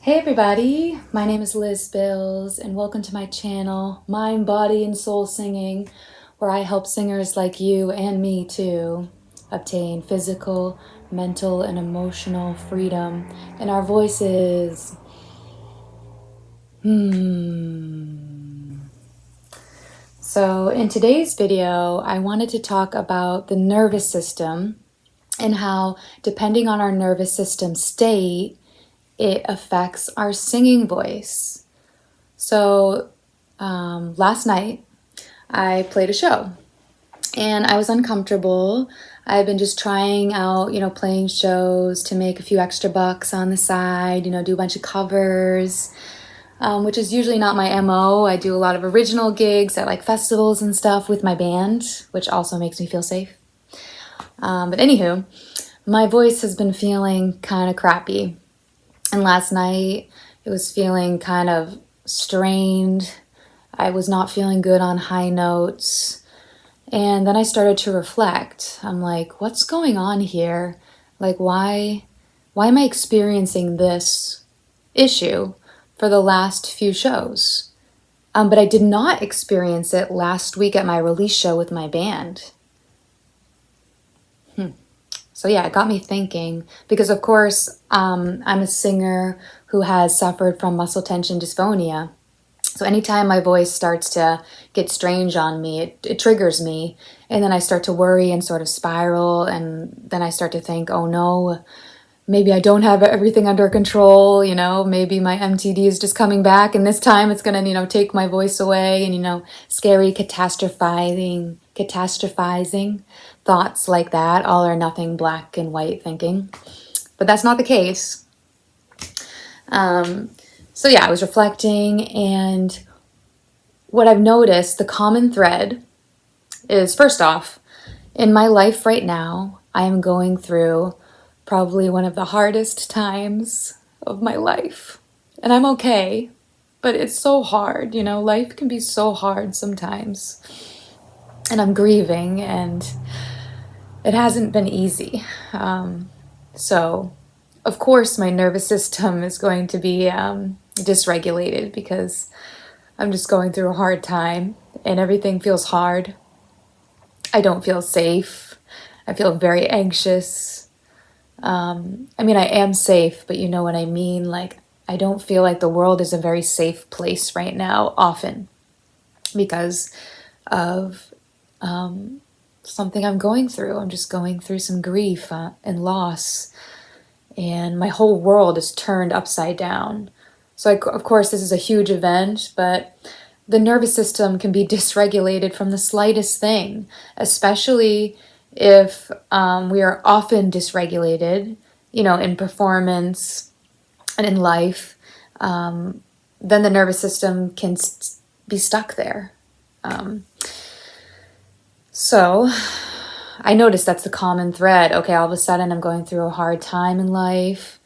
Hey everybody, my name is Liz Bills and welcome to my channel, Mind, Body, and Soul Singing, where I help singers like you and me too obtain physical, mental, and emotional freedom in our voices. So in today's video, I wanted to talk about the nervous system and how, depending on our nervous system state, it affects our singing voice. So last night I played a show and I was uncomfortable. I've been just trying out, playing shows to make a few extra bucks on the side, do a bunch of covers, which is usually not my MO. I do a lot of original gigs at like festivals and stuff with my band, which also makes me feel safe. But anywho, my voice has been feeling kind of crappy. And last night it was feeling kind of strained. I was not feeling good on high notes. And then I started to reflect. I'm like, what's going on here? Like, why am I experiencing this issue for the last few shows? But I did not experience it last week at my release show with my band. So yeah, it got me thinking because of course I'm a singer who has suffered from muscle tension dysphonia. So anytime my voice starts to get strange on me, it triggers me. And then I start to worry and sort of spiral. And then I start to think, oh no, maybe I don't have everything under control. Maybe my MTD is just coming back. And this time it's going to, take my voice away. And, scary catastrophizing thoughts like that, all or nothing, black and white thinking. But that's not the case. So yeah, I was reflecting, and what I've noticed, the common thread is, first off, in my life right now, I am going through probably one of the hardest times of my life. And I'm okay, but it's so hard, life can be so hard sometimes. And I'm grieving, and it hasn't been easy. So, of course, my nervous system is going to be dysregulated because I'm just going through a hard time and everything feels hard. I don't feel safe. I feel very anxious. I am safe, but you know what I mean? Like, I don't feel like the world is a very safe place right now, often, because of something I'm going through. I'm just going through some grief and loss, and my whole world is turned upside down. So of course, this is a huge event, but the nervous system can be dysregulated from the slightest thing, especially if we are often dysregulated, in performance and in life. Then the nervous system can be stuck there. So I noticed that's the common thread. Okay, all of a sudden I'm going through a hard time in life.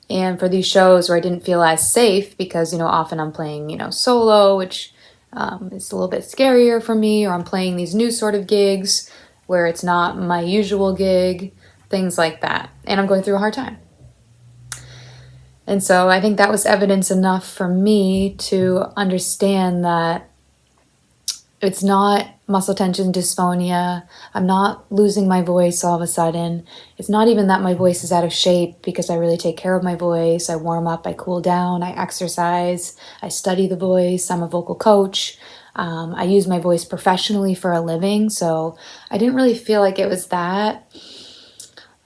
And for these shows where I didn't feel as safe because, often I'm playing, solo, which is a little bit scarier for me, or I'm playing these new sort of gigs where it's not my usual gig, things like that. And I'm going through a hard time. And so I think that was evidence enough for me to understand that it's not muscle tension dysphonia. I'm not losing my voice all of a sudden. It's not even that my voice is out of shape, because I really take care of my voice. I warm up, I cool down, I exercise, I study the voice. I'm a vocal coach. I use my voice professionally for a living, so I didn't really feel like it was that.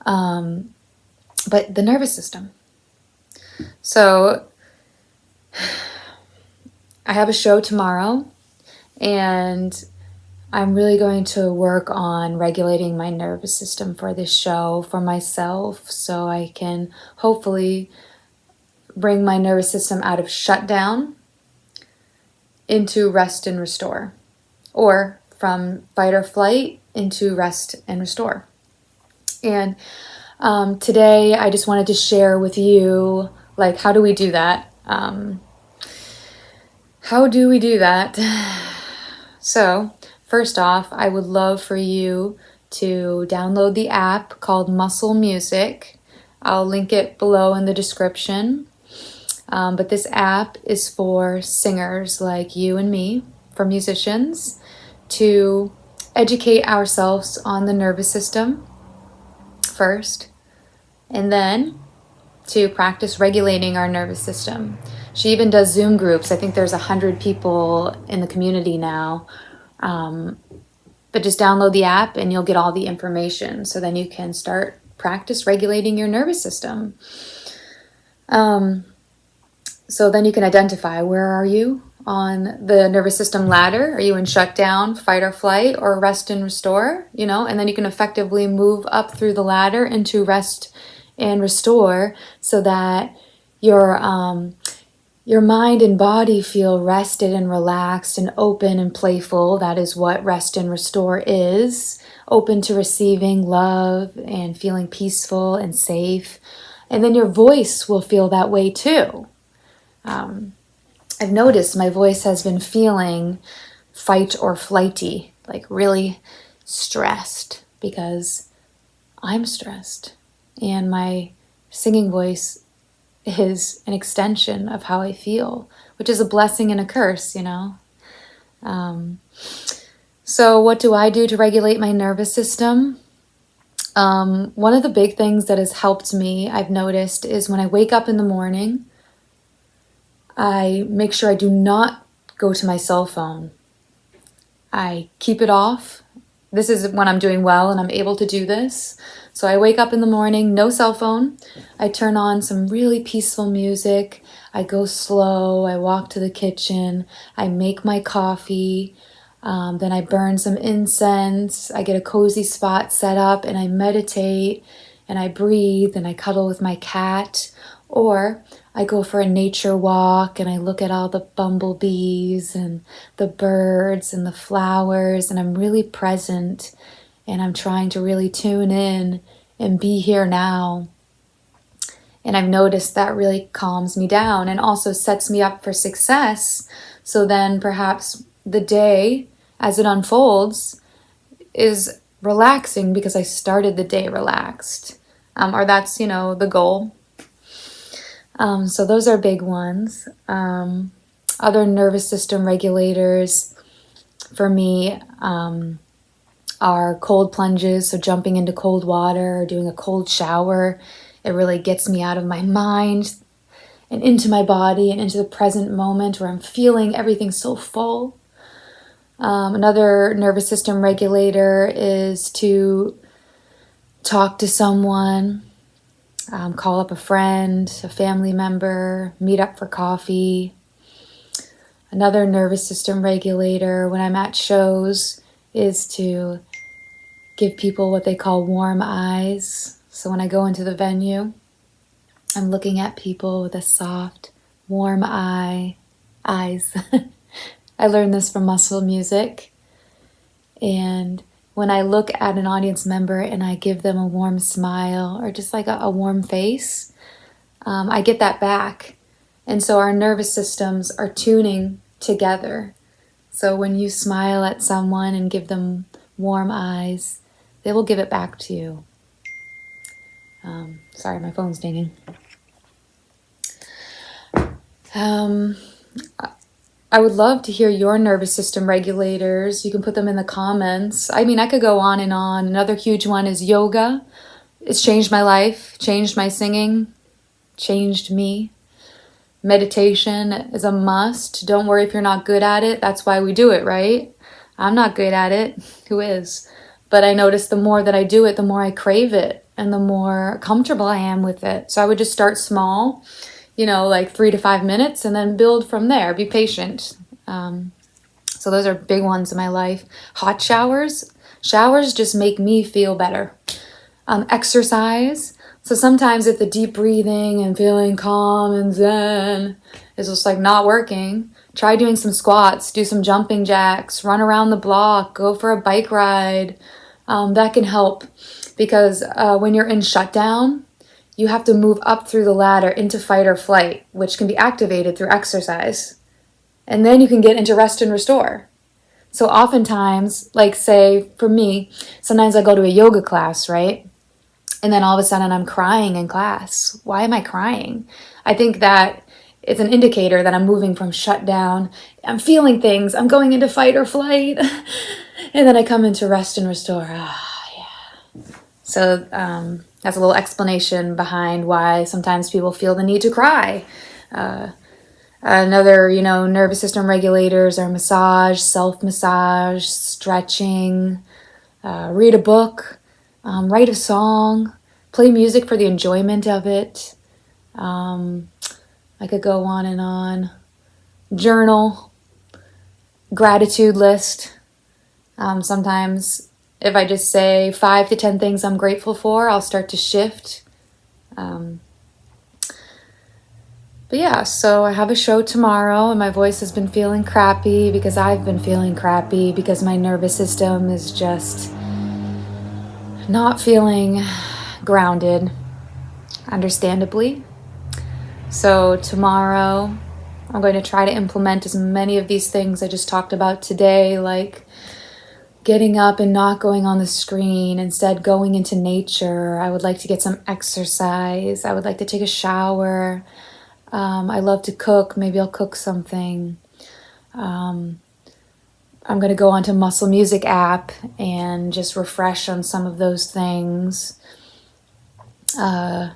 But the nervous system. So I have a show tomorrow, and I'm really going to work on regulating my nervous system for this show for myself, so I can hopefully bring my nervous system out of shutdown into rest and restore, or from fight or flight into rest and restore. And today I just wanted to share with you, like, how do we do that? So, first off, I would love for you to download the app called Muscle Music. I'll link it below in the description. But this app is for singers like you and me, for musicians, to educate ourselves on the nervous system first, and then to practice regulating our nervous system. She even does Zoom groups. I think there's 100 people in the community now. But just download the app and you'll get all the information. So then you can start practice regulating your nervous system. So then you can identify, where are you on the nervous system ladder? Are you in shutdown, fight or flight, or rest and restore? And then you can effectively move up through the ladder into rest and restore, so that your mind and body feel rested and relaxed and open and playful. That is what rest and restore is. Open to receiving love and feeling peaceful and safe. And then your voice will feel that way too. I've noticed my voice has been feeling fight or flighty, like really stressed, because I'm stressed. And my singing voice is an extension of how I feel, which is a blessing and a curse, So what do I do to regulate my nervous system? One of the big things that has helped me, I've noticed, is when I wake up in the morning, I make sure I do not go to my cell phone. I keep it off. This is when I'm doing well and I'm able to do this. So I wake up in the morning, no cell phone. I turn on some really peaceful music. I go slow. I walk to the kitchen. I make my coffee. Then I burn some incense. I get a cozy spot set up and I meditate and I breathe and I cuddle with my cat. Or I go for a nature walk and I look at all the bumblebees and the birds and the flowers, and I'm really present and I'm trying to really tune in and be here now. And I've noticed that really calms me down and also sets me up for success. So then perhaps the day as it unfolds is relaxing because I started the day relaxed. Or that's, the goal. So those are big ones. Other nervous system regulators for me are cold plunges, so jumping into cold water or doing a cold shower. It really gets me out of my mind and into my body and into the present moment where I'm feeling everything so full. Another nervous system regulator is to talk to someone. Call up a friend, a family member, meet up for coffee. Another nervous system regulator when I'm at shows is to give people what they call warm eyes. So when I go into the venue, I'm looking at people with a soft, warm eyes. I learned this from muscle music. And when I look at an audience member and I give them a warm smile or just like a warm face, I get that back. And so our nervous systems are tuning together. So when you smile at someone and give them warm eyes, they will give it back to you. Sorry, my phone's dinging. I would love to hear your nervous system regulators. You can put them in the comments. I mean, I could go on and on. Another huge one is yoga. It's changed my life, changed my singing, changed me. Meditation is a must. Don't worry if you're not good at it. That's why we do it, right? I'm not good at it. Who is? But I notice the more that I do it, the more I crave it and the more comfortable I am with it. So I would just start small, like 3 to 5 minutes, and then build from there. Be patient. So those are big ones in my life. Hot showers. Showers just make me feel better. Exercise. So sometimes if the deep breathing and feeling calm and zen is just like not working, try doing some squats, do some jumping jacks, run around the block, go for a bike ride. That can help because when you're in shutdown, you have to move up through the ladder into fight or flight, which can be activated through exercise. And then you can get into rest and restore. So oftentimes, like say for me, sometimes I go to a yoga class, right? And then all of a sudden I'm crying in class. Why am I crying? I think that it's an indicator that I'm moving from shutdown. I'm feeling things. I'm going into fight or flight. And then I come into rest and restore. So that's a little explanation behind why sometimes people feel the need to cry. Another, nervous system regulators are massage, self-massage, stretching, read a book, write a song, play music for the enjoyment of it. I could go on and on. Journal, gratitude list. Sometimes if I just say 5 to 10 things I'm grateful for, I'll start to shift. But yeah, so I have a show tomorrow and my voice has been feeling crappy because I've been feeling crappy because my nervous system is just not feeling grounded, understandably. So tomorrow I'm going to try to implement as many of these things I just talked about today, like getting up and not going on the screen, instead going into nature. I would like to get some exercise. I would like to take a shower. I love to cook. Maybe I'll cook something. I'm going to go onto Muscle Music app and just refresh on some of those things. I'm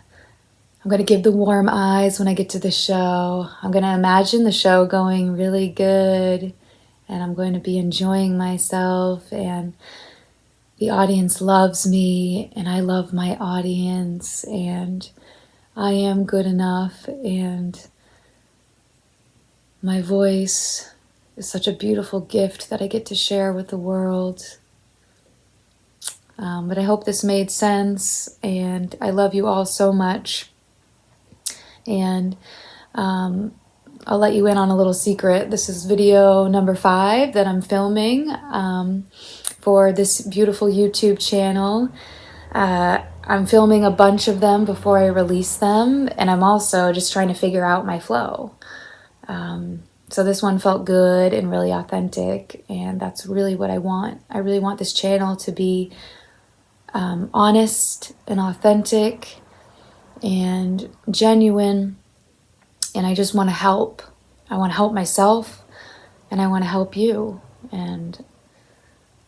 going to give the warm eyes when I get to the show. I'm going to imagine the show going really good, and I'm going to be enjoying myself, and the audience loves me, and I love my audience, and I am good enough, and my voice is such a beautiful gift that I get to share with the world. But I hope this made sense, and I love you all so much. And I'll let you in on a little secret. This is video number 5 that I'm filming for this beautiful YouTube channel. I'm filming a bunch of them before I release them, and I'm also just trying to figure out my flow. So this one felt good and really authentic, and that's really what I want. I really want this channel to be honest and authentic and genuine, and I just want to help. I want to help myself, and I want to help you, and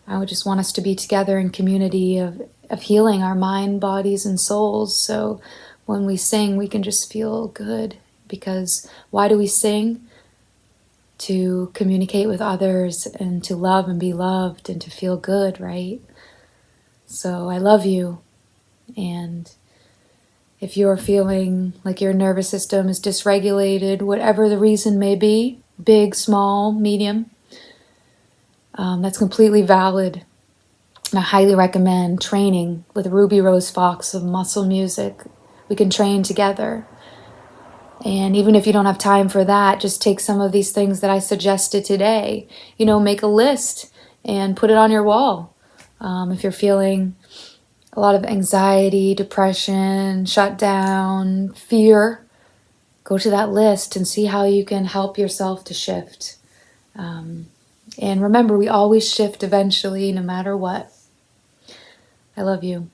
I would just want us to be together in community of healing our mind, bodies, and souls. So when we sing, we can just feel good. Because why do we sing? To communicate with others and to love and be loved and to feel good, right? So I love you. And if you're feeling like your nervous system is dysregulated, whatever the reason may be, big, small, medium, that's completely valid. And I highly recommend training with Ruby Rose Fox of Muscle Music. We can train together. And even if you don't have time for that, just take some of these things that I suggested today. Make a list and put it on your wall. If you're feeling a lot of anxiety, depression, shutdown, fear, go to that list and see how you can help yourself to shift. And remember, we always shift eventually, no matter what. I love you.